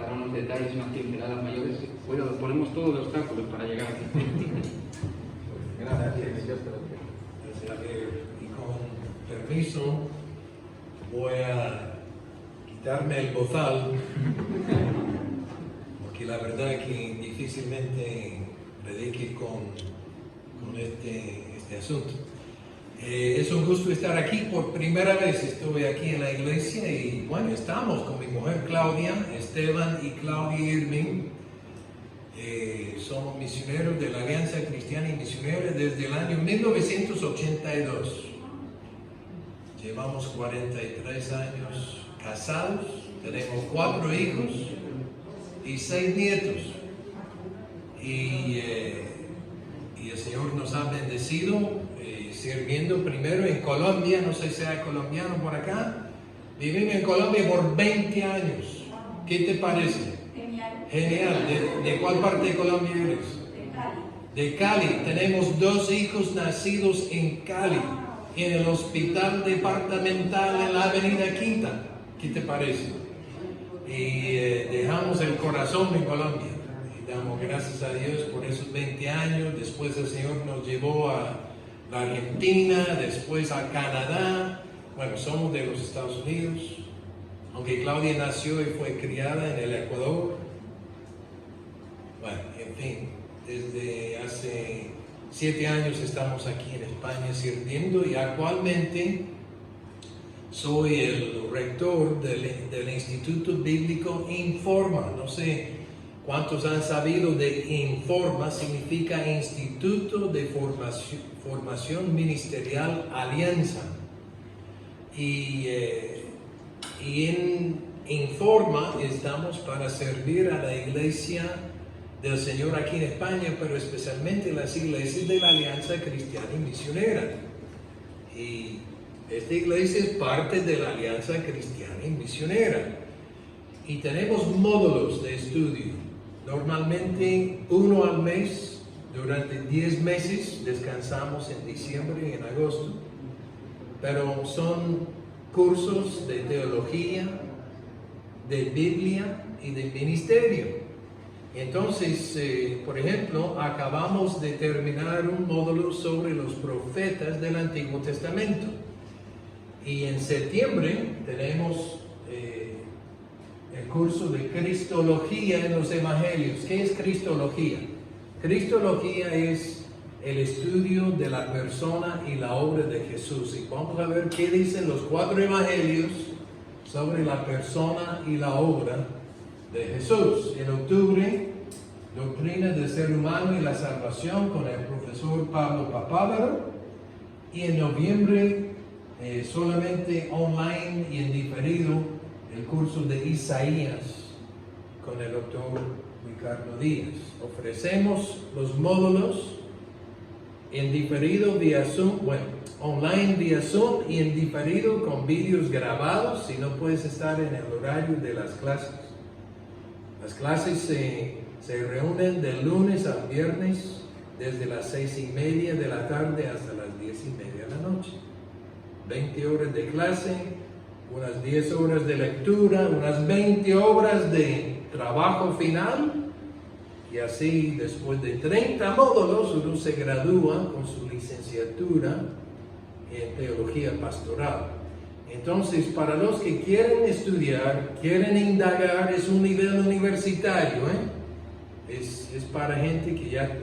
para unos detalles, unas pinceladas mayores. Bueno, ponemos todos los obstáculos para llegar aquí. Gracias. Y con permiso, voy a quitarme el bozal, porque la verdad es que difícilmente predique con este asunto. Es un gusto estar aquí por primera vez. Estoy aquí en la iglesia y bueno, estamos con mi mujer Claudia, Esteban y Claudia Irving. Somos misioneros de la Alianza Cristiana y Misionera desde el año 1982. Llevamos 43 años casados, tenemos 4 hijos y 6 nietos. Y el Señor nos ha bendecido sirviendo primero en Colombia. No sé si hay colombiano por acá. Vivimos en Colombia por 20 años. ¿Qué te parece? Genial. ¿De cuál parte de Colombia eres? De Cali. De Cali. Tenemos 2 hijos nacidos en Cali, en el hospital departamental en la Avenida Quinta. ¿Qué te parece? Y dejamos el corazón en Colombia. Y damos gracias a Dios por esos 20 años. Después el Señor nos llevó a la Argentina, después a Canadá. Bueno, somos de los Estados Unidos. Aunque Claudia nació y fue criada en el Ecuador. Bueno, en fin, desde hace 7 años estamos aquí en España sirviendo y actualmente soy el rector del Instituto Bíblico Informa. No sé cuántos han sabido de Informa, significa Instituto de Formación Ministerial Alianza. Y en Informa estamos para servir a la iglesia del Señor aquí en España, pero especialmente las iglesias de la Alianza Cristiana y Misionera. Y esta iglesia es parte de la Alianza Cristiana y Misionera. Y tenemos módulos de estudio, normalmente 1 al mes, durante 10 meses, descansamos en diciembre y en agosto, pero son cursos de teología, de Biblia y de ministerio. Entonces, por ejemplo, acabamos de terminar un módulo sobre los profetas del Antiguo Testamento. Y en septiembre tenemos el curso de Cristología en los Evangelios. ¿Qué es Cristología? Cristología es el estudio de la persona y la obra de Jesús. Y vamos a ver qué dicen los 4 Evangelios sobre la persona y la obra de Jesús. En octubre, Doctrina del Ser Humano y la Salvación con el profesor Pablo Papávero. Y en noviembre, solamente online y en diferido, el curso de Isaías con el doctor Ricardo Díaz. Ofrecemos los módulos en diferido vía Zoom, online vía Zoom y en diferido con vídeos grabados si no puedes estar en el horario de las clases. Las clases se reúnen de lunes a viernes desde las 6:30 de la tarde hasta las 10:30 de la noche. 20 horas de clase, unas 10 horas de lectura, unas 20 horas de trabajo final. Y así, después de 30 módulos, uno se gradúa con su licenciatura en Teología Pastoral. Entonces, para los que quieren estudiar, quieren indagar, es un nivel universitario, es para gente que ya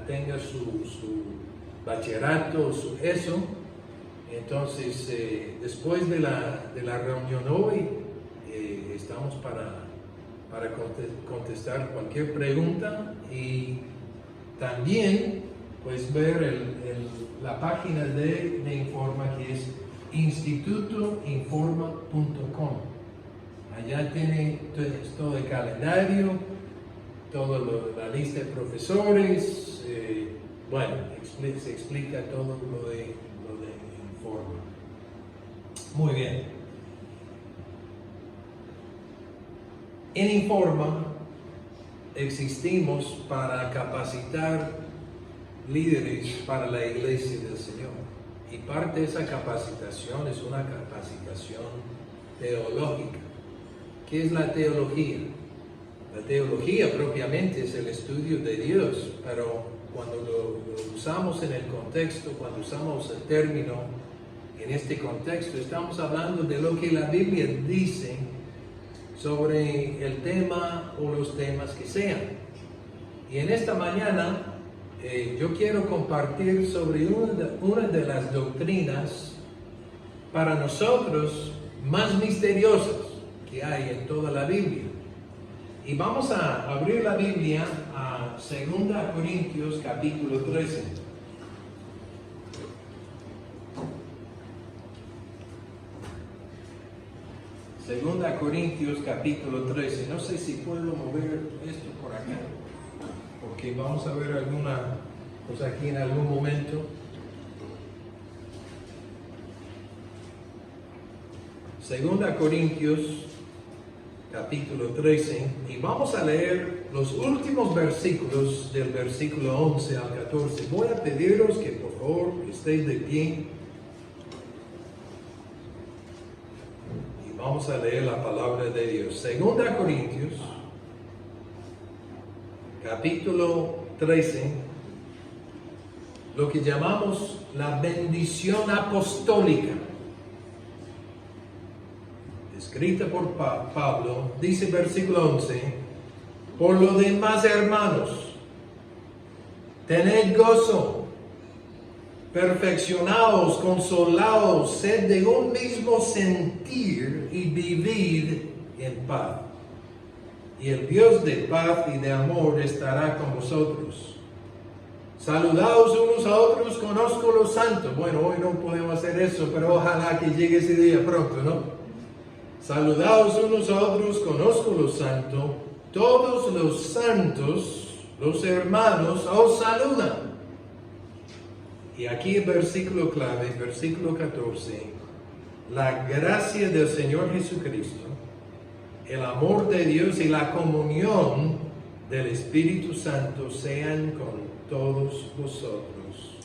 tenga su bachillerato, eso. Entonces, después de la reunión hoy, estamos para contestar cualquier pregunta y también puedes ver la página de Informa, que es institutoinforma.com. Allá tiene todo el calendario, toda la lista de profesores, se explica todo lo de Informa. Muy bien. En Informa existimos para capacitar líderes para la iglesia del Señor. Y parte de esa capacitación es una capacitación teológica. ¿Qué es la teología? La teología propiamente es el estudio de Dios, pero cuando lo usamos en el contexto, cuando usamos el término en este contexto, estamos hablando de lo que la Biblia dice sobre el tema o los temas que sean. Y en esta mañana yo quiero compartir sobre una de las doctrinas para nosotros más misteriosas que hay en toda la Biblia. Y vamos a abrir la Biblia a 2 Corintios capítulo 13. Segunda Corintios capítulo 13. No sé si puedo mover esto por acá, porque vamos a ver alguna cosa aquí en algún momento. Segunda Corintios capítulo 13, y vamos a leer los últimos versículos del versículo 11 al 14. Voy a pediros que por favor estéis de pie. Vamos a leer la palabra de Dios. Segunda Corintios, capítulo 13, lo que llamamos la bendición apostólica, escrita por Pablo. Dice versículo 11, por lo demás, hermanos, tened gozo, perfeccionaos, consolaos, sed de un mismo sentir y vivid en paz. Y el Dios de paz y de amor estará con vosotros. Saludaos unos a otros con ósculo santo. Bueno, hoy no podemos hacer eso, pero ojalá que llegue ese día pronto, ¿no? Saludaos unos a otros con ósculo santo. Todos los santos, los hermanos, os saludan. Y aquí el versículo clave, versículo 14, la gracia del Señor Jesucristo, el amor de Dios y la comunión del Espíritu Santo sean con todos vosotros.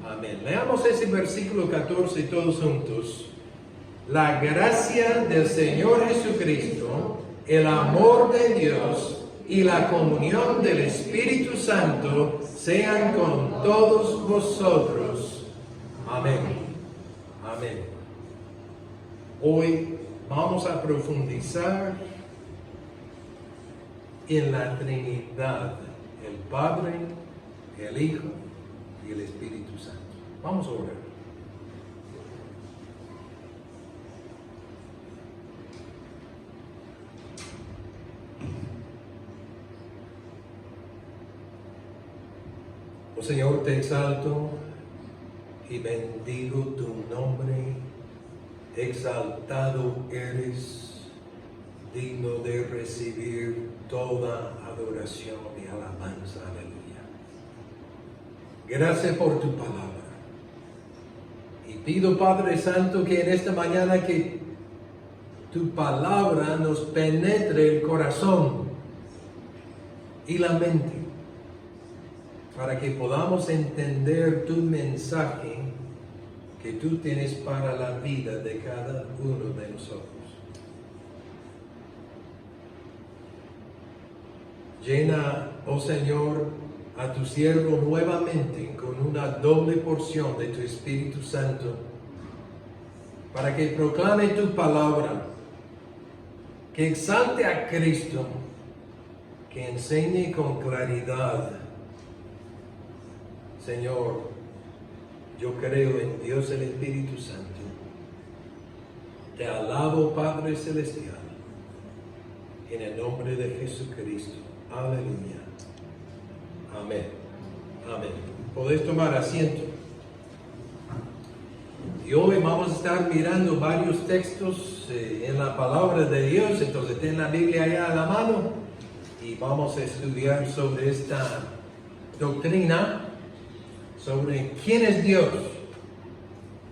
Amén. Leamos ese versículo 14 todos juntos. La gracia del Señor Jesucristo, el amor de Dios y la comunión del Espíritu Santo sean con todos vosotros. Amén. Amén. Hoy vamos a profundizar en la Trinidad, el Padre, el Hijo y el Espíritu Santo. Vamos a orar. Oh Señor, te exalto y bendigo tu nombre. Exaltado eres, digno de recibir toda adoración y alabanza. Aleluya. Gracias por tu palabra. Y pido, Padre Santo, que en esta mañana que tu palabra nos penetre el corazón y la mente, para que podamos entender tu mensaje que tú tienes para la vida de cada uno de nosotros. Llena, oh Señor, a tu siervo nuevamente con una doble porción de tu Espíritu Santo, para que proclame tu palabra, que exalte a Cristo, que enseñe con claridad. Señor, yo creo en Dios el Espíritu Santo. Te alabo, Padre Celestial, en el nombre de Jesucristo. Aleluya. Amén. Amén. Podéis tomar asiento. Y hoy vamos a estar mirando varios textos en la palabra de Dios. Entonces ten la Biblia allá a la mano y vamos a estudiar sobre esta doctrina, sobre quién es Dios.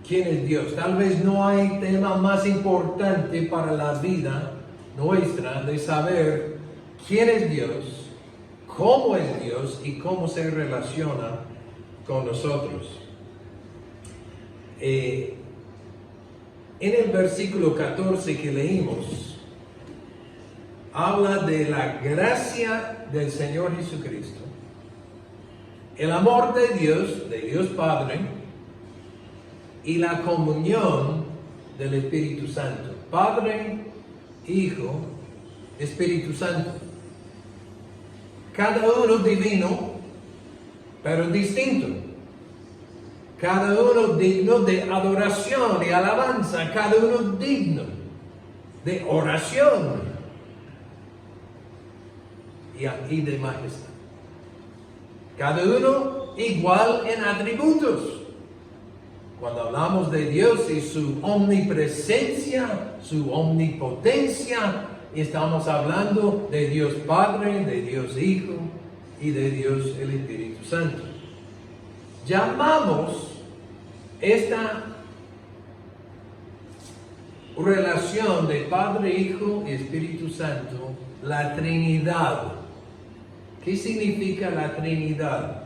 ¿Quién es Dios? Tal vez no hay tema más importante para la vida nuestra de saber quién es Dios, cómo es Dios y cómo se relaciona con nosotros. En el versículo 14 que leímos, habla de la gracia del Señor Jesucristo, el amor de Dios Padre, y la comunión del Espíritu Santo. Padre, Hijo, Espíritu Santo. Cada uno divino, pero distinto. Cada uno digno de adoración y alabanza. Cada uno digno de oración y de majestad. Cada uno igual en atributos. Cuando hablamos de Dios y su omnipresencia, su omnipotencia, estamos hablando de Dios Padre, de Dios Hijo y de Dios el Espíritu Santo. Llamamos esta relación de Padre, Hijo y Espíritu Santo la Trinidad. ¿Qué significa la Trinidad?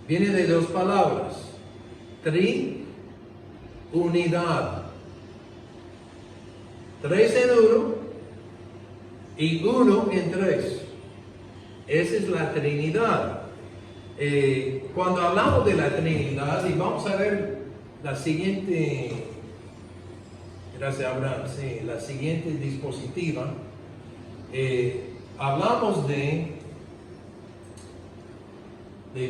Viene de dos palabras. Unidad. Tres en uno y uno en tres. Esa es la Trinidad. Cuando hablamos de la Trinidad, y vamos a ver la siguiente, gracias Abraham, sí, la siguiente dispositiva, hablamos de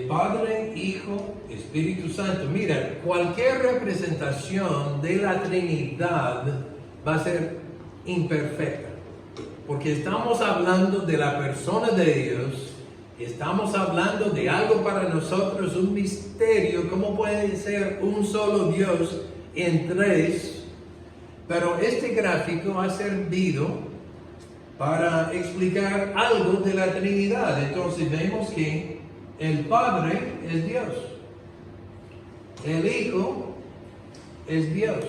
Padre, Hijo, Espíritu Santo. Mira, cualquier representación de la Trinidad va a ser imperfecta, porque estamos hablando de la persona de Dios, y estamos hablando de algo para nosotros, un misterio. ¿Cómo puede ser un solo Dios en tres? Pero este gráfico ha servido para explicar algo de la Trinidad. Entonces vemos que el Padre es Dios, el Hijo es Dios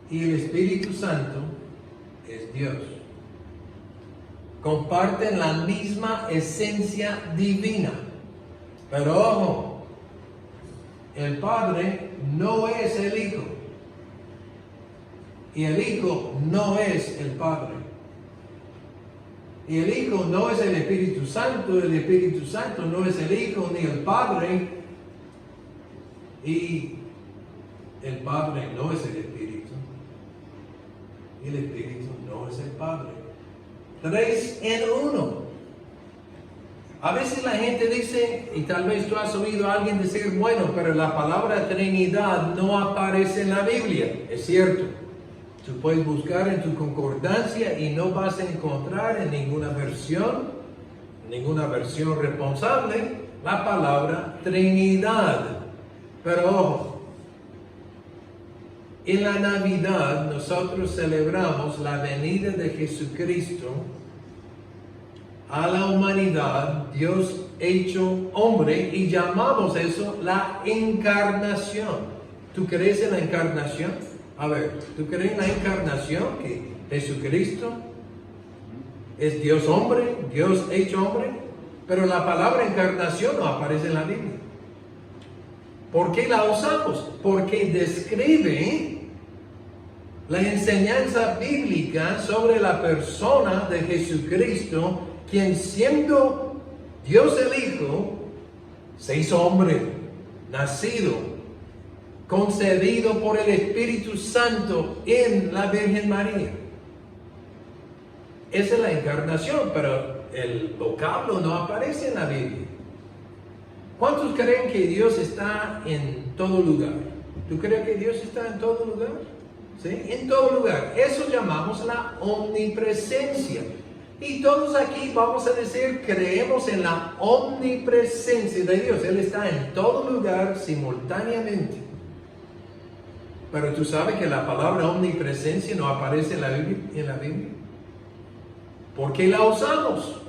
y el Espíritu Santo es Dios. Comparten la misma esencia divina. Pero ojo, el Padre no es el Hijo y el Hijo no es el Padre. Y el Hijo no es el Espíritu Santo no es el Hijo ni el Padre, y el Padre no es el Espíritu, y el Espíritu no es el Padre. Tres en uno. A veces la gente dice, y tal vez tú has oído a alguien decir, bueno, pero la palabra Trinidad no aparece en la Biblia. Es cierto. Tú puedes buscar en tu concordancia y no vas a encontrar en ninguna versión responsable, la palabra Trinidad. Pero ojo, en la Navidad nosotros celebramos la venida de Jesucristo a la humanidad, Dios hecho hombre, y llamamos eso la encarnación. ¿Tú crees en la encarnación? A ver, ¿tú crees en la encarnación, que Jesucristo es Dios hombre, Dios hecho hombre? Pero la palabra encarnación no aparece en la Biblia. ¿Por qué la usamos? Porque describe la enseñanza bíblica sobre la persona de Jesucristo, quien siendo Dios el Hijo, se hizo hombre, nacido, concebido por el Espíritu Santo en la Virgen María. Esa es la encarnación, pero el vocablo no aparece en la Biblia. ¿Cuántos creen que Dios está en todo lugar? ¿Tú crees que Dios está en todo lugar? ¿Sí? En todo lugar. Eso llamamos la omnipresencia. Y todos aquí vamos a decir, creemos en la omnipresencia de Dios. Él está en todo lugar simultáneamente. Pero tú sabes que la palabra omnipresencia no aparece en la Biblia. ¿Por qué la usamos?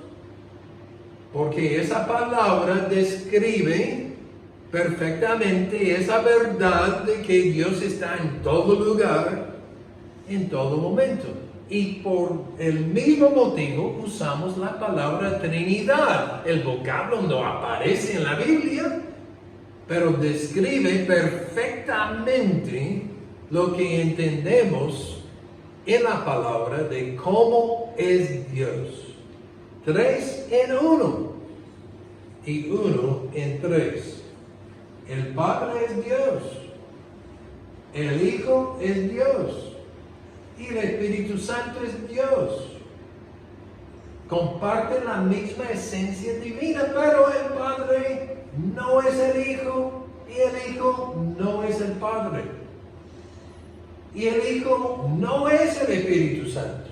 Porque esa palabra describe perfectamente esa verdad de que Dios está en todo lugar, en todo momento. Y por el mismo motivo usamos la palabra Trinidad. El vocablo no aparece en la Biblia, pero describe perfectamente lo que entendemos en la palabra de cómo es Dios. 3 en 1 y 1 en 3. El Padre es Dios, el Hijo es Dios y el Espíritu Santo es Dios. Comparten la misma esencia divina, pero el Padre no es el Hijo y el Hijo no es el Padre. Y el Hijo no es el Espíritu Santo.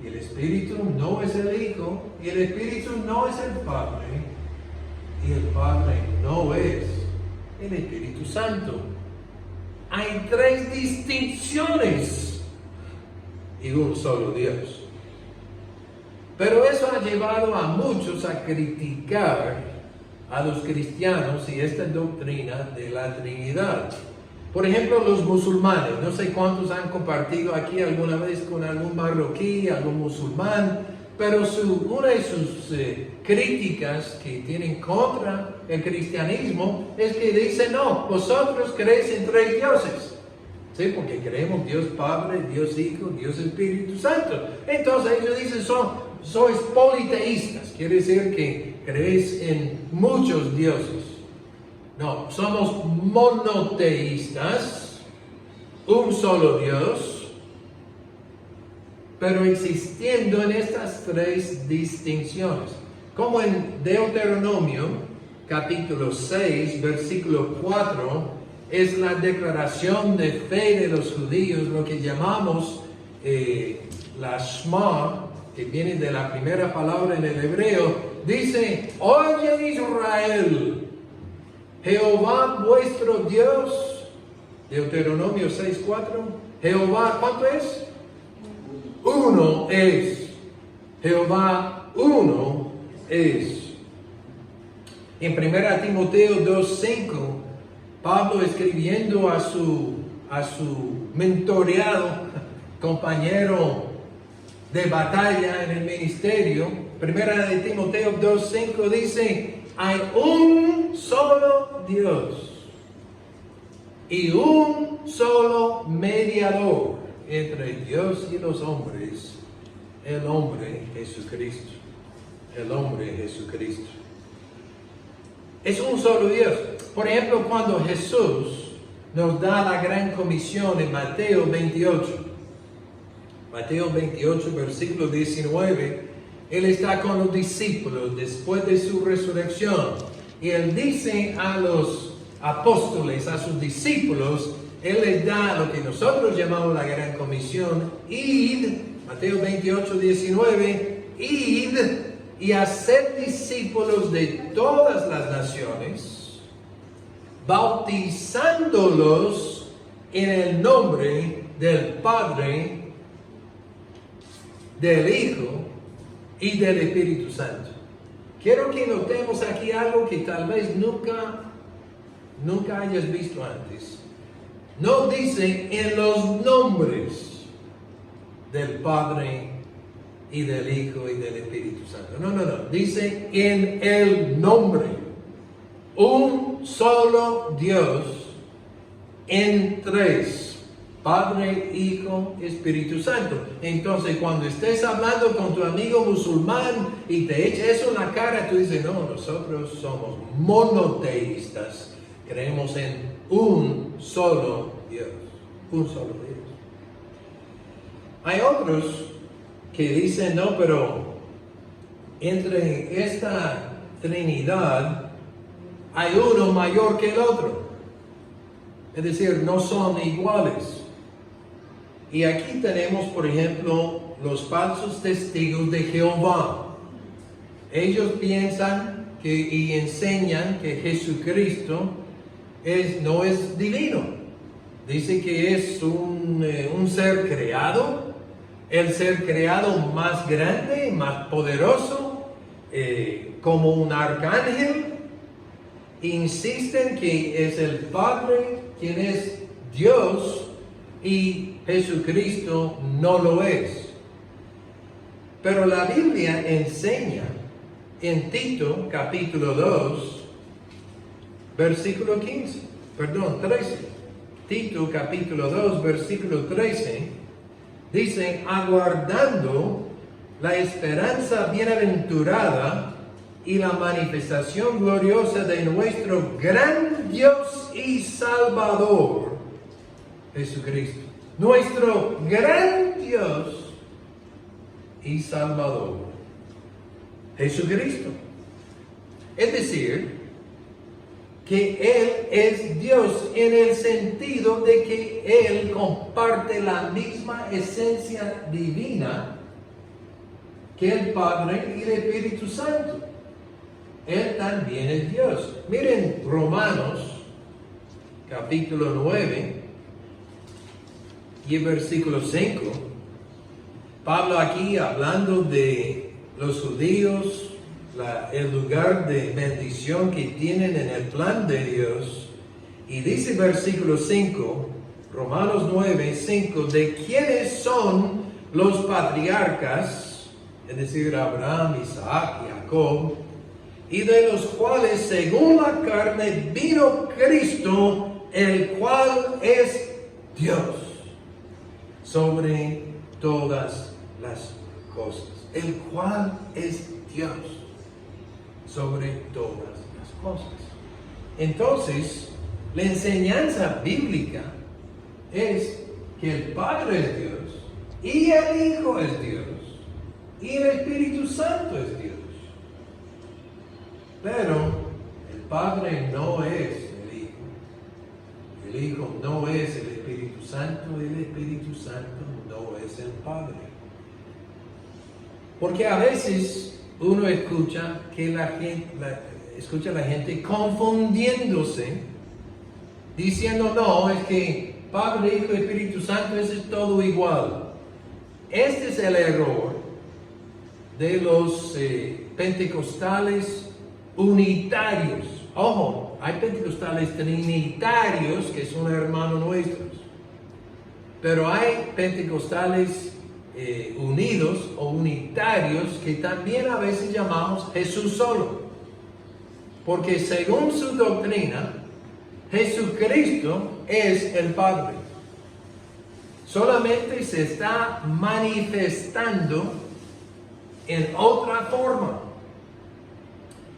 Y el Espíritu no es el Hijo y el Espíritu no es el Padre. Y el Padre no es el Espíritu Santo. Hay 3 distinciones y un solo Dios. Pero eso ha llevado a muchos a criticar a los cristianos y esta doctrina de la Trinidad. Por ejemplo, los musulmanes. No sé cuántos han compartido aquí alguna vez con algún marroquí, algún musulmán, pero una de sus críticas que tienen contra el cristianismo es que dicen, no, vosotros creéis en 3 dioses. Sí, porque creemos Dios Padre, Dios Hijo, Dios Espíritu Santo. Entonces ellos dicen, sois politeístas, quiere decir que creéis en muchos dioses. No, somos monoteístas, un solo Dios, pero existiendo en estas 3 distinciones. Como en Deuteronomio, capítulo 6, versículo 4, es la declaración de fe de los judíos, lo que llamamos la Shema, que viene de la primera palabra en el hebreo. Dice, oye Israel, Jehová vuestro Dios, Deuteronomio 6:4, Jehová, ¿cuánto es? Uno es. Jehová uno es. En 1 Timoteo 2:5, Pablo escribiendo a su mentoreado, compañero de batalla en el ministerio, 1 Timoteo 2:5 dice, hay un solo Dios y un solo mediador entre Dios y los hombres, el hombre Jesucristo. El hombre Jesucristo. Es un solo Dios. Por ejemplo, cuando Jesús nos da la gran comisión en Mateo 28, Mateo 28, versículo 19, Él está con los discípulos después de su resurrección. Y Él dice a los apóstoles, a sus discípulos, Él les da lo que nosotros llamamos la gran comisión, id, Mateo 28, 19, id y haced discípulos de todas las naciones, bautizándolos en el nombre del Padre, del Hijo y del Espíritu Santo. Quiero que notemos aquí algo que tal vez nunca hayas visto antes. No dice en los nombres del Padre y del Hijo y del Espíritu Santo. No. Dice en el nombre. Un solo Dios en 3. Padre, Hijo, Espíritu Santo. Entonces, cuando estés hablando con tu amigo musulmán y te echa eso en la cara, tú dices, no, nosotros somos monoteístas. Creemos en un solo Dios. Un solo Dios. Hay otros que dicen, no, pero entre esta Trinidad hay uno mayor que el otro. Es decir, no son iguales. Y aquí tenemos, por ejemplo, los falsos testigos de Jehová. Ellos piensan y enseñan que Jesucristo no es divino. Dice que es un ser creado, el ser creado más grande, más poderoso, como un arcángel. Insisten que es el Padre quien es Dios y Jesucristo no lo es. Pero la Biblia enseña en Tito capítulo 2, versículo 13. Tito capítulo 2, versículo 13, Dice, aguardando la esperanza bienaventurada y la manifestación gloriosa de nuestro gran Dios y Salvador, Jesucristo. Nuestro gran Dios y Salvador, Jesucristo. Es decir, que Él es Dios en el sentido de que Él comparte la misma esencia divina que el Padre y el Espíritu Santo. Él también es Dios. Miren Romanos, capítulo 9, y el versículo 5. Pablo aquí hablando de los judíos, el lugar de bendición que tienen en el plan de Dios. Y dice versículo 5, Romanos 9, 5, de quienes son los patriarcas, es decir, Abraham, Isaac y Jacob, y de los cuales según la carne vino Cristo, el cual es Dios sobre todas las cosas. El cual es Dios sobre todas las cosas. Entonces, la enseñanza bíblica es que el Padre es Dios, y el Hijo es Dios, y el Espíritu Santo es Dios. Pero el Padre no es el Hijo no es el Espíritu Santo, el Espíritu Santo no es el Padre. Porque a veces uno escucha a la gente confundiéndose, diciendo, no, es que Padre, Hijo y Espíritu Santo, eso es todo igual. Este es el error de los pentecostales unitarios. Ojo, hay pentecostales trinitarios que son hermanos nuestros, pero hay pentecostales unidos o unitarios que también a veces llamamos Jesús solo, porque según su doctrina Jesucristo es el Padre, solamente se está manifestando en otra forma.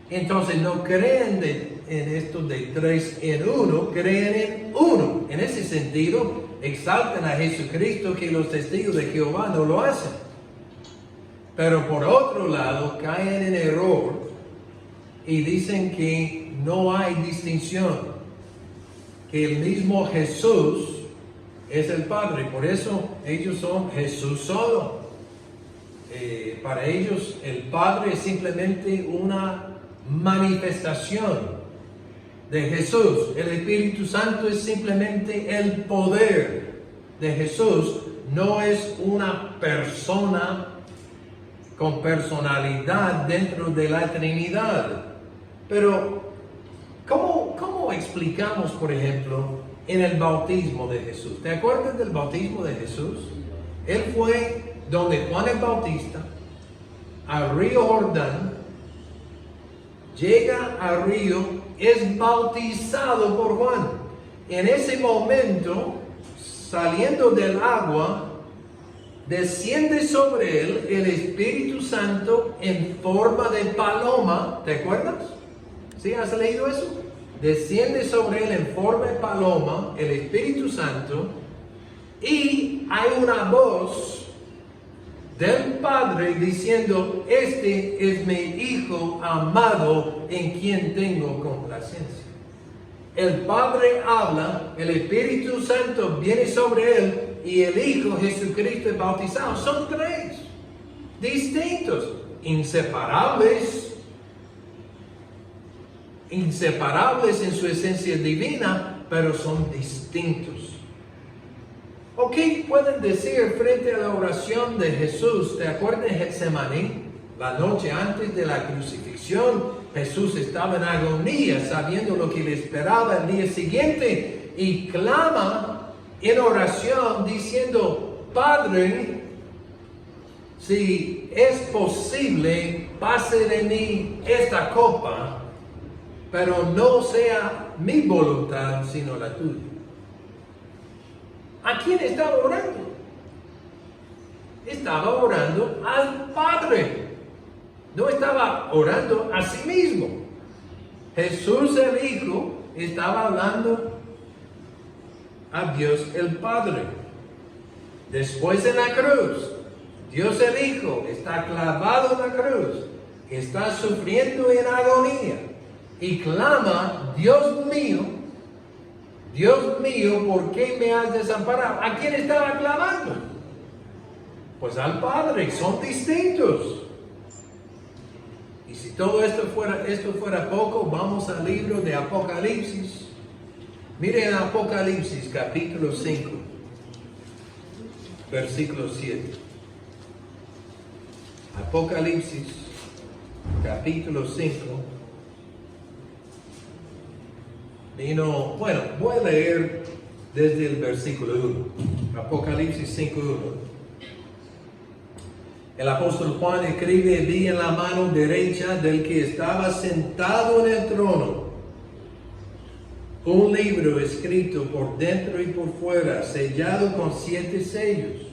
Entonces no creen en esto de 3 en 1, creen en uno. En ese sentido exaltan a Jesucristo, que los testigos de Jehová no lo hacen. Pero por otro lado caen en error y dicen que no hay distinción, que el mismo Jesús es el Padre. Por eso ellos son Jesús solo. Para ellos el Padre es simplemente una manifestación de Jesús. El Espíritu Santo es simplemente el poder de Jesús, no es una persona con personalidad dentro de la Trinidad. Pero ¿cómo explicamos, por ejemplo, en el bautismo de Jesús? ¿Te acuerdas del bautismo de Jesús? Él fue donde Juan el Bautista, al río Jordán, llega al río, es bautizado por Juan. En ese momento, saliendo del agua, desciende sobre él el Espíritu Santo en forma de paloma. ¿Te acuerdas? ¿Sí? ¿Has leído eso? Desciende sobre él en forma de paloma el Espíritu Santo, y hay una voz del Padre diciendo, este es mi Hijo amado en quien tengo complacencia. El Padre habla, el Espíritu Santo viene sobre él y el Hijo Jesucristo es bautizado. Son 3 distintos, inseparables en su esencia divina, pero son distintos. ¿O qué pueden decir frente a la oración de Jesús? ¿Te acuerdas en Getsemaní? La noche antes de la crucifixión, Jesús estaba en agonía, sabiendo lo que le esperaba el día siguiente, y clama en oración diciendo, Padre, si es posible, pase de mí esta copa, pero no sea mi voluntad, sino la tuya. ¿A quién estaba orando? estaba orando al Padre. No estaba orando a sí mismo. Jesús el Hijo estaba hablando a Dios el Padre. Después en la cruz, Dios el Hijo está clavado en la cruz, está sufriendo en agonía y clama, Dios mío, ¿por qué me has desamparado? ¿A quién estaba clamando? Pues al Padre. Son distintos. Y si todo esto fuera poco, vamos al libro de Apocalipsis. Miren Apocalipsis capítulo 5, versículo 7. Apocalipsis capítulo 5. Voy a leer desde el versículo 1. Apocalipsis 5:1. El apóstol Juan escribe: vi en la mano derecha del que estaba sentado en el trono un libro escrito por dentro y por fuera, sellado con 7 sellos.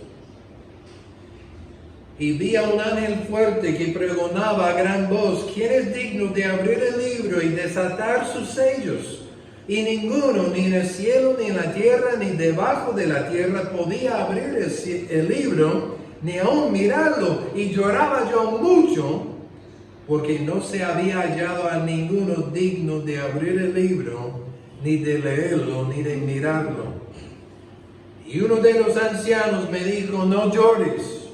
Y vi a un ángel fuerte que pregonaba a gran voz: ¿quién es digno de abrir el libro y desatar sus sellos? Y ninguno, ni en el cielo, ni en la tierra, ni debajo de la tierra, podía abrir el libro, ni aún mirarlo. Y lloraba yo mucho, porque no se había hallado a ninguno digno de abrir el libro, ni de leerlo, ni de mirarlo. Y uno de los ancianos me dijo: no llores.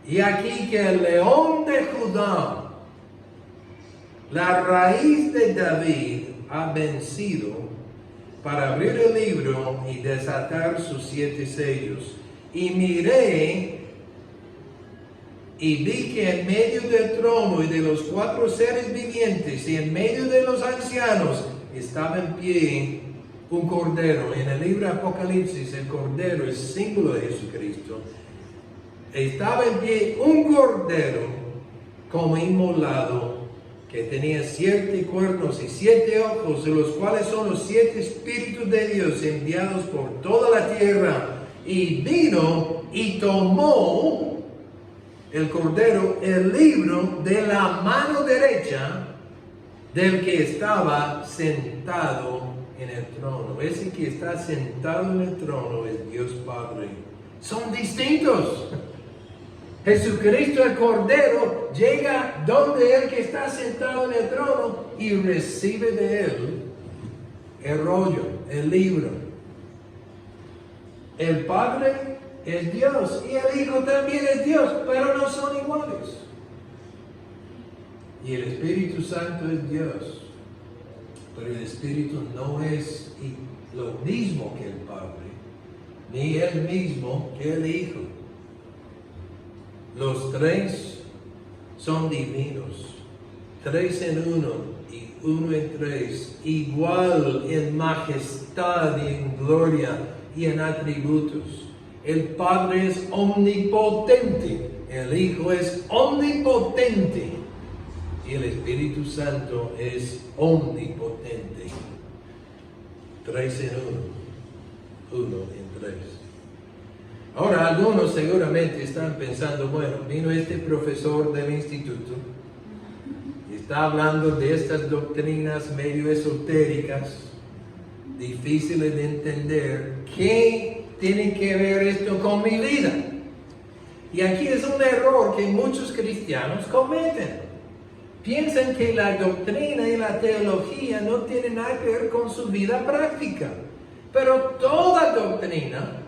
Y aquí que el león de Judá, la raíz de David, ha vencido para abrir el libro y desatar sus 7 sellos. Y miré y vi que en medio del trono y de los 4 seres vivientes y en medio de los ancianos estaba en pie un cordero. En el libro de Apocalipsis el cordero es símbolo de Jesucristo. Estaba en pie un cordero como inmolado, que tenía 7 cuernos y 7 ojos, de los cuales son los 7 espíritus de Dios enviados por toda la tierra. Y vino y tomó el cordero el libro de la mano derecha del que estaba sentado en el trono. Ese que está sentado en el trono es Dios Padre. Son distintos. Jesucristo el Cordero llega donde el que está sentado en el trono y recibe de él el rollo, el libro. El Padre es Dios y el Hijo también es Dios, pero no son iguales. Y el Espíritu Santo es Dios, pero el Espíritu no es lo mismo que el Padre, ni el mismo que el Hijo. Los 3 son divinos, 3 en 1 y 1 en 3, igual en majestad y en gloria y en atributos. El Padre es omnipotente, el Hijo es omnipotente y el Espíritu Santo es omnipotente. 3 en 1, 1 en 3. Ahora, algunos seguramente están pensando: bueno, vino este profesor del instituto y está hablando de estas doctrinas medio esotéricas, difíciles de entender. ¿Qué tiene que ver esto con mi vida? Y aquí es un error que muchos cristianos cometen. Piensan que la doctrina y la teología no tienen nada que ver con su vida práctica. Pero toda doctrina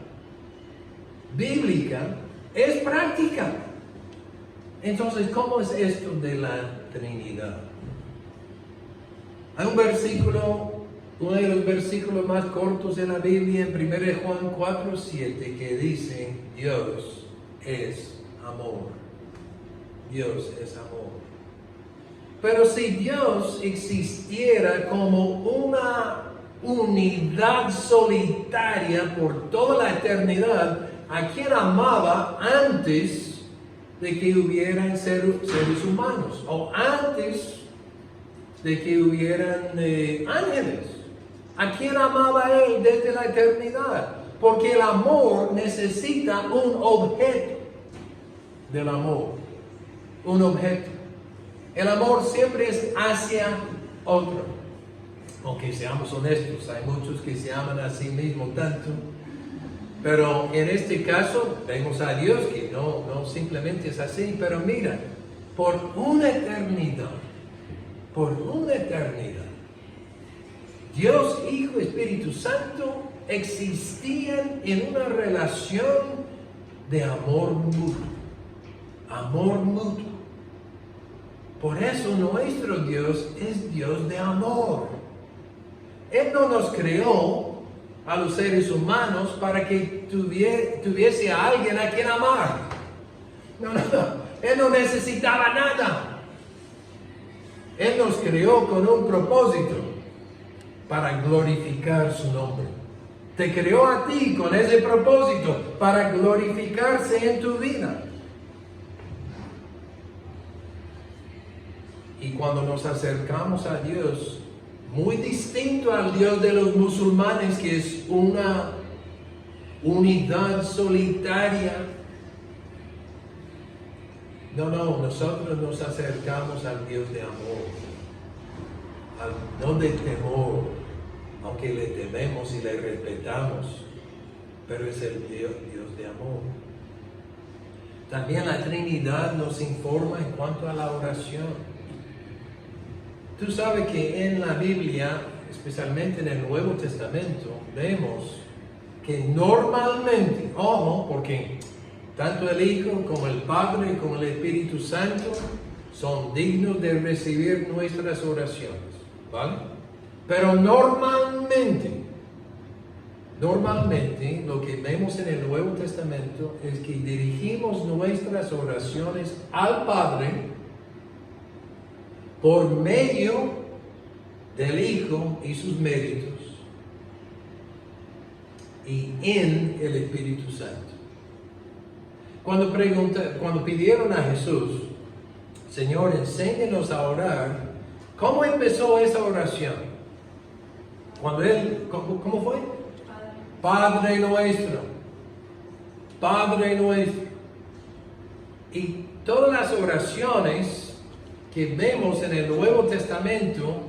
bíblica es práctica. Entonces, ¿cómo es esto de la Trinidad? Hay un versículo, uno de los versículos más cortos de la Biblia, en 1 Juan 4:7, que dice: Dios es amor. Dios es amor. Pero si Dios existiera como una unidad solitaria por toda la eternidad, ¿a quién amaba antes de que hubieran seres humanos? O antes de que hubieran ángeles. ¿A quién amaba Él desde la eternidad? Porque el amor necesita un objeto del amor. Un objeto. El amor siempre es hacia otro. Aunque seamos honestos, hay muchos que se aman a sí mismos tanto. Pero en este caso, vemos a Dios que no simplemente es así. Pero mira, por una eternidad, Dios, Hijo, Espíritu Santo existían en una relación de amor mutuo. Amor mutuo. Por eso nuestro Dios es Dios de amor. Él no nos creó a los seres humanos para que tuviese a alguien a quien amar. No. Él no necesitaba nada. Él nos creó con un propósito para glorificar su nombre. Te creó a ti con ese propósito para glorificarse en tu vida. Y cuando nos acercamos a Dios, muy distinto al Dios de los musulmanes, que es una unidad solitaria. No, nosotros nos acercamos al Dios de amor, no de temor, aunque le tememos y le respetamos, pero es el Dios de amor. También la Trinidad nos informa en cuanto a la oración. Tú sabes que en la Biblia, especialmente en el Nuevo Testamento, vemos que normalmente, ojo, porque tanto el Hijo como el Padre como el Espíritu Santo son dignos de recibir nuestras oraciones, ¿vale? Pero normalmente lo que vemos en el Nuevo Testamento es que dirigimos nuestras oraciones al Padre por medio del Hijo y sus méritos y en el Espíritu Santo. Cuando pidieron a Jesús, Señor, enséñanos a orar, ¿cómo empezó esa oración? Cuando ¿cómo fue? Padre nuestro. Padre nuestro. Y todas las oraciones que vemos en el Nuevo Testamento,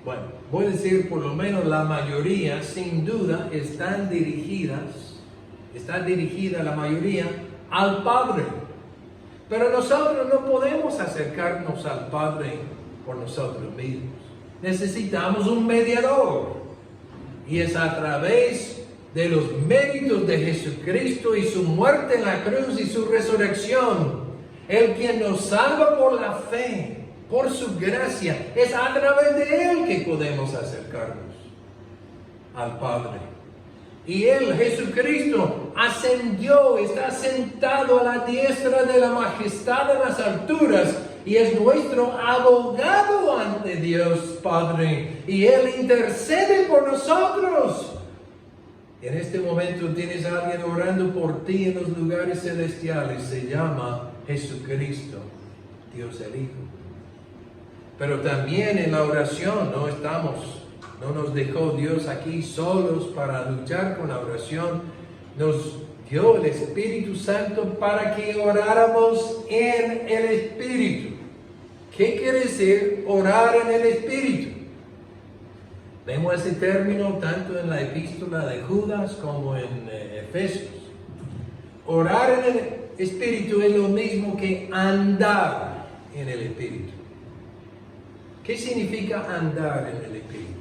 bueno, voy a decir por lo menos la mayoría, sin duda, está dirigida la mayoría al Padre. Pero nosotros no podemos acercarnos al Padre por nosotros mismos. Necesitamos un mediador. Y es a través de los méritos de Jesucristo y su muerte en la cruz y su resurrección, el quien nos salva por la fe, por su gracia. Es a través de Él que podemos acercarnos al Padre. Y Él, Jesucristo, ascendió, está sentado a la diestra de la majestad en las alturas y es nuestro abogado ante Dios Padre. Y Él intercede por nosotros. En este momento tienes a alguien orando por ti en los lugares celestiales. Se llama Jesucristo, Dios el Hijo. Pero también en la oración no nos dejó Dios aquí solos para luchar con la oración. Nos dio el Espíritu Santo para que oráramos en el Espíritu. ¿Qué quiere decir orar en el Espíritu? Vemos ese término tanto en la epístola de Judas como en Efesios. Orar en el Espíritu es lo mismo que andar en el Espíritu. ¿Qué significa andar en el Espíritu?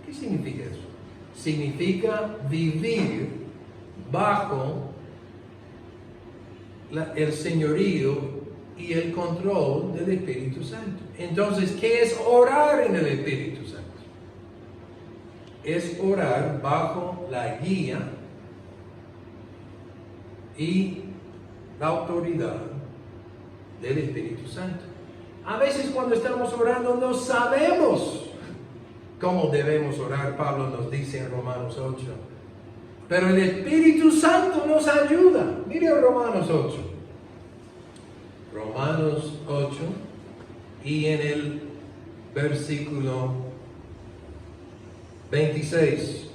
¿Qué significa eso? Significa vivir bajo el señorío y el control del Espíritu Santo. Entonces, ¿qué es orar en el Espíritu Santo? Es orar bajo la guía y la autoridad del Espíritu Santo. A veces cuando estamos orando no sabemos cómo debemos orar. Pablo nos dice en Romanos 8. Pero el Espíritu Santo nos ayuda. Mire Romanos 8. Romanos 8 y en el versículo 26.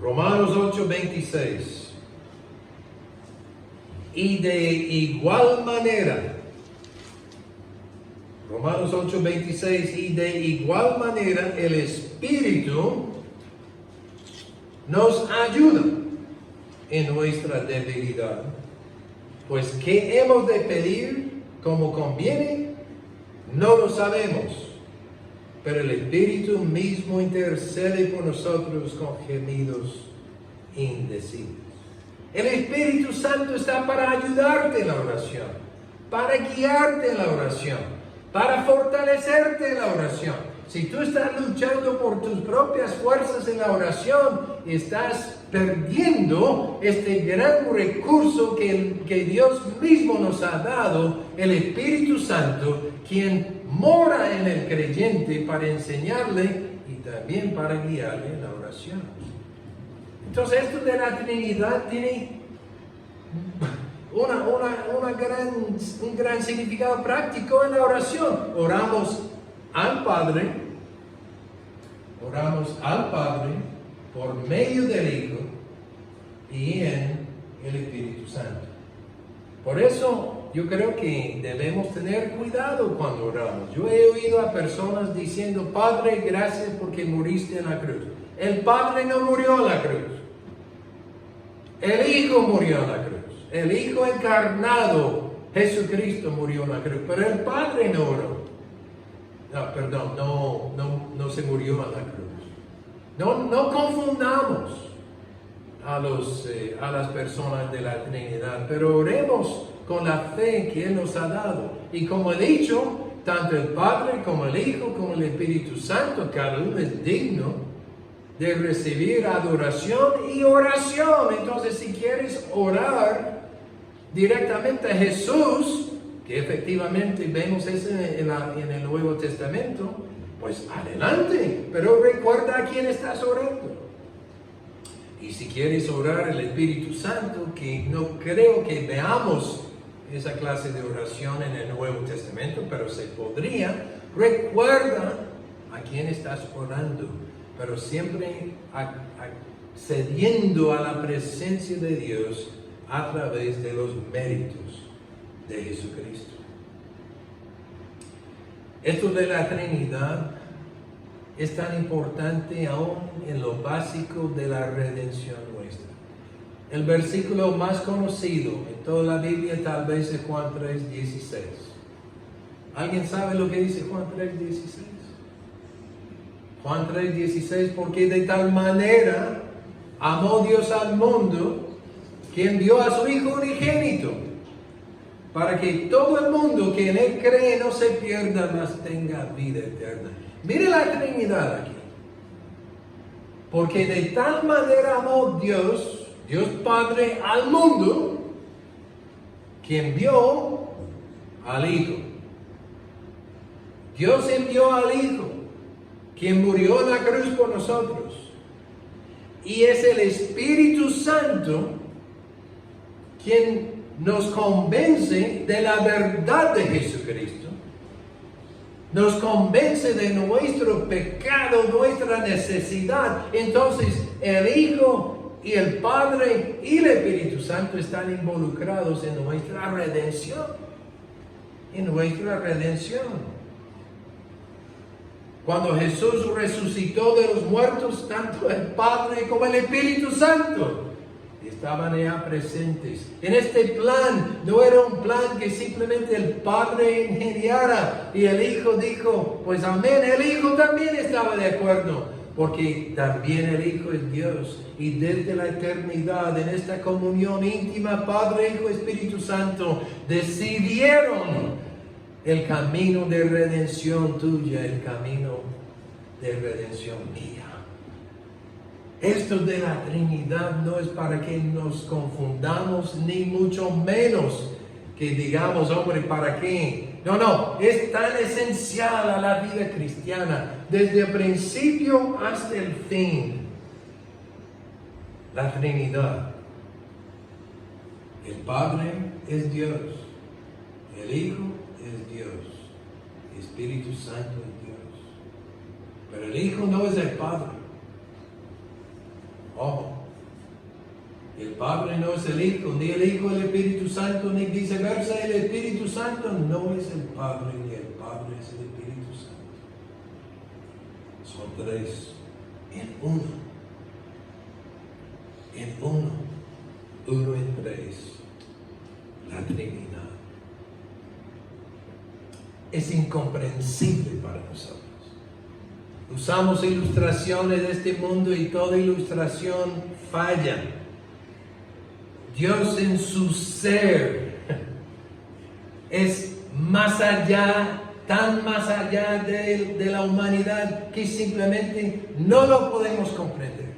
Romanos 8:26. Y de igual manera, Romanos 8:26, y de igual manera el Espíritu nos ayuda en nuestra debilidad. Pues ¿qué hemos de pedir como conviene? No lo sabemos, pero el Espíritu mismo intercede por nosotros con gemidos indecibles. El Espíritu Santo está para ayudarte en la oración, para guiarte en la oración, para fortalecerte en la oración. Si tú estás luchando por tus propias fuerzas en la oración, estás perdiendo este gran recurso que Dios mismo nos ha dado, el Espíritu Santo, quien mora en el creyente para enseñarle y también para guiarle en la oración. Entonces, esto de la Trinidad tiene un gran significado práctico en la oración. Oramos al Padre por medio del Hijo y en el Espíritu Santo. Por eso yo creo que debemos tener cuidado cuando oramos. Yo he oído a personas diciendo: Padre, gracias porque muriste en la cruz. El Padre no murió en la cruz. El Hijo murió en la cruz. El Hijo encarnado, Jesucristo, murió en la cruz. Pero el Padre no oró. No se murió en la cruz. No confundamos a las personas de la Trinidad, pero oremos con la fe que Él nos ha dado. Y como he dicho, tanto el Padre como el Hijo como el Espíritu Santo, cada uno es digno de recibir adoración y oración. Entonces, si quieres orar directamente a Jesús, que efectivamente vemos eso en el Nuevo Testamento, pues adelante, pero recuerda a quién estás orando. Y si quieres orar al Espíritu Santo, que no creo que veamos esa clase de oración en el Nuevo Testamento, pero se podría, recuerda a quién estás orando, pero siempre accediendo a la presencia de Dios a través de los méritos de Jesucristo. Esto de la Trinidad es tan importante aún en lo básico de la redención nuestra. El versículo más conocido en toda la Biblia tal vez es Juan 3:16. ¿Alguien sabe lo que dice Juan 3:16? Juan 3:16, porque de tal manera amó Dios al mundo que envió a su Hijo unigénito, para que todo el mundo que en Él cree no se pierda, mas tenga vida eterna. Mire la Trinidad aquí. Porque de tal manera amó Dios Padre al mundo, que envió al Hijo. Dios envió al Hijo, quien murió en la cruz por nosotros. Y es el Espíritu Santo quien nos convence de la verdad de Jesucristo, nos convence de nuestro pecado, nuestra necesidad. Entonces el Hijo y el Padre y el Espíritu Santo están involucrados en nuestra redención. Cuando Jesús resucitó de los muertos, tanto el Padre como el Espíritu Santo estaban ya presentes. En este plan, no era un plan que simplemente el Padre ingeniara y el Hijo dijo, pues amén. El Hijo también estaba de acuerdo, porque también el Hijo es Dios. Y desde la eternidad, en esta comunión íntima, Padre, Hijo, Espíritu Santo, decidieron el camino de redención tuya, el camino de redención mía. Esto de la Trinidad no es para que nos confundamos, ni mucho menos que digamos, hombre, ¿para qué? No, es tan esencial a la vida cristiana, desde el principio hasta el fin. La Trinidad. El Padre es Dios, el Hijo es Dios, el Espíritu Santo es Dios. Pero el Hijo no es el Padre. Ojo, Padre no es el Hijo, ni el Hijo el Espíritu Santo, ni viceversa. El Espíritu Santo no es el Padre, ni el Padre es el Espíritu Santo. Son tres en uno. En uno. Uno en tres. La Trinidad. Es incomprensible para nosotros. Usamos ilustraciones de este mundo y toda ilustración falla. Dios en su ser es más allá, tan más allá de la humanidad que simplemente no lo podemos comprender.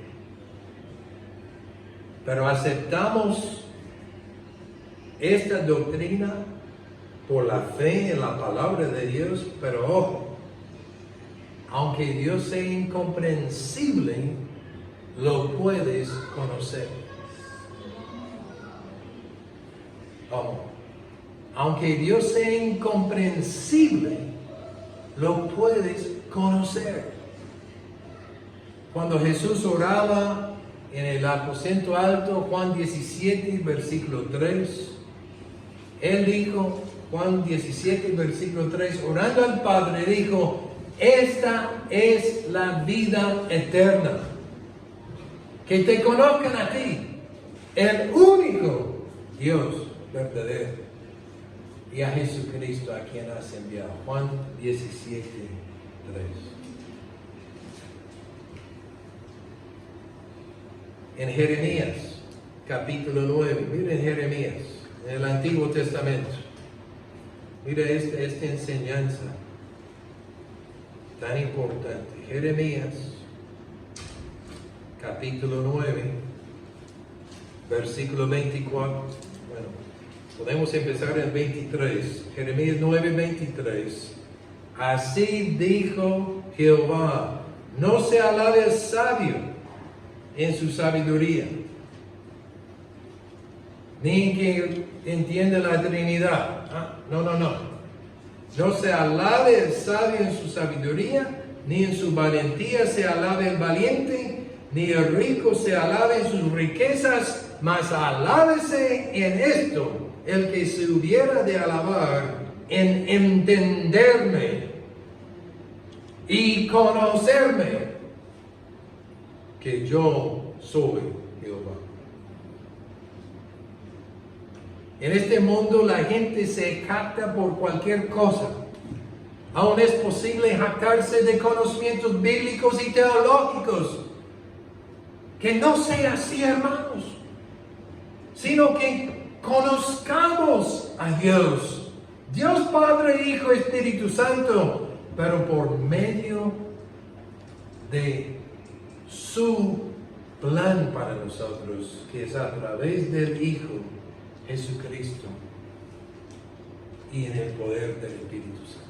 Pero aceptamos esta doctrina por la fe en la palabra de Dios, pero ojo, aunque Dios sea incomprensible, lo puedes conocer. ¿Cómo? Aunque Dios sea incomprensible, lo puedes conocer. Cuando Jesús oraba en el aposento alto, Juan 17, versículo 3, Él dijo, Juan 17, versículo 3, orando al Padre, dijo, esta es la vida eterna, que te conozcan a ti, el único Dios verdadero, y a Jesucristo a quien has enviado. Juan 17, 3. En Jeremías, capítulo 9, miren Jeremías, en el Antiguo Testamento. Mira esta enseñanza tan importante. Jeremías, capítulo 9, versículo 24. Bueno, podemos empezar en 23. Jeremías 9, 23. Así dijo Jehová, no se alabe el sabio en su sabiduría, ni que entienda la Trinidad. No se alabe el sabio en su sabiduría, ni en su valentía se alabe el valiente, ni el rico se alabe en sus riquezas, mas alábese en esto el que se hubiera de alabar, en entenderme y conocerme, que yo soy Jehová. En este mundo la gente se jacta por cualquier cosa. Aún es posible jactarse de conocimientos bíblicos y teológicos. Que no sea así, hermanos, sino que conozcamos a Dios. Dios Padre, Hijo, Espíritu Santo, pero por medio de su plan para nosotros, que es a través del Hijo Jesucristo y en el poder del Espíritu Santo.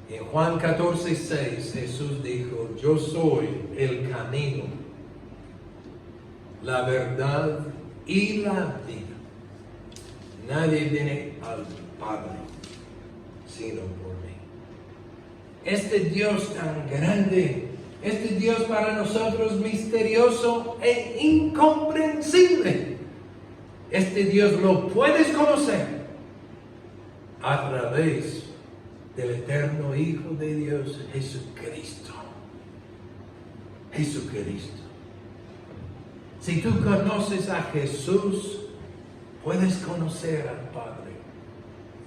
En Juan 14, 6, Jesús dijo, yo soy el camino, la verdad y la vida. Nadie viene al Padre sino por mí. Este Dios tan grande, este Dios para nosotros misterioso e incomprensible, este Dios lo puedes conocer a través del eterno Hijo de Dios, Jesucristo. Jesucristo. Si tú conoces a Jesús, puedes conocer al Padre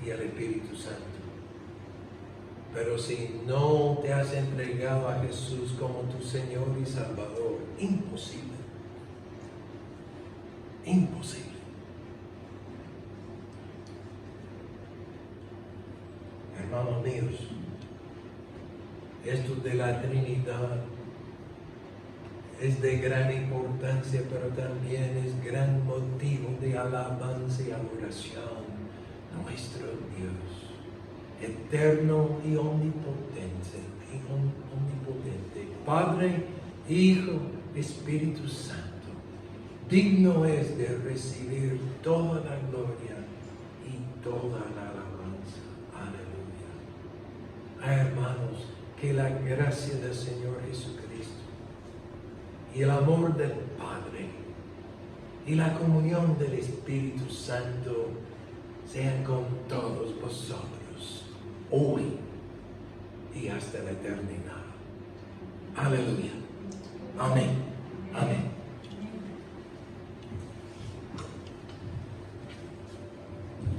y al Espíritu Santo. Pero si no te has entregado a Jesús como tu Señor y Salvador, imposible. Imposible. Hermanos míos, esto de la Trinidad es de gran importancia, pero también es gran motivo de alabanza y adoración. Nuestro Dios, eterno y omnipotente, Padre, Hijo, Espíritu Santo, digno es de recibir toda la gloria y toda la alabanza. Aleluya. Hermanos, que la gracia del Señor Jesucristo y el amor del Padre y la comunión del Espíritu Santo sean con todos vosotros, hoy y hasta la eternidad. Aleluya. Amén. Amén.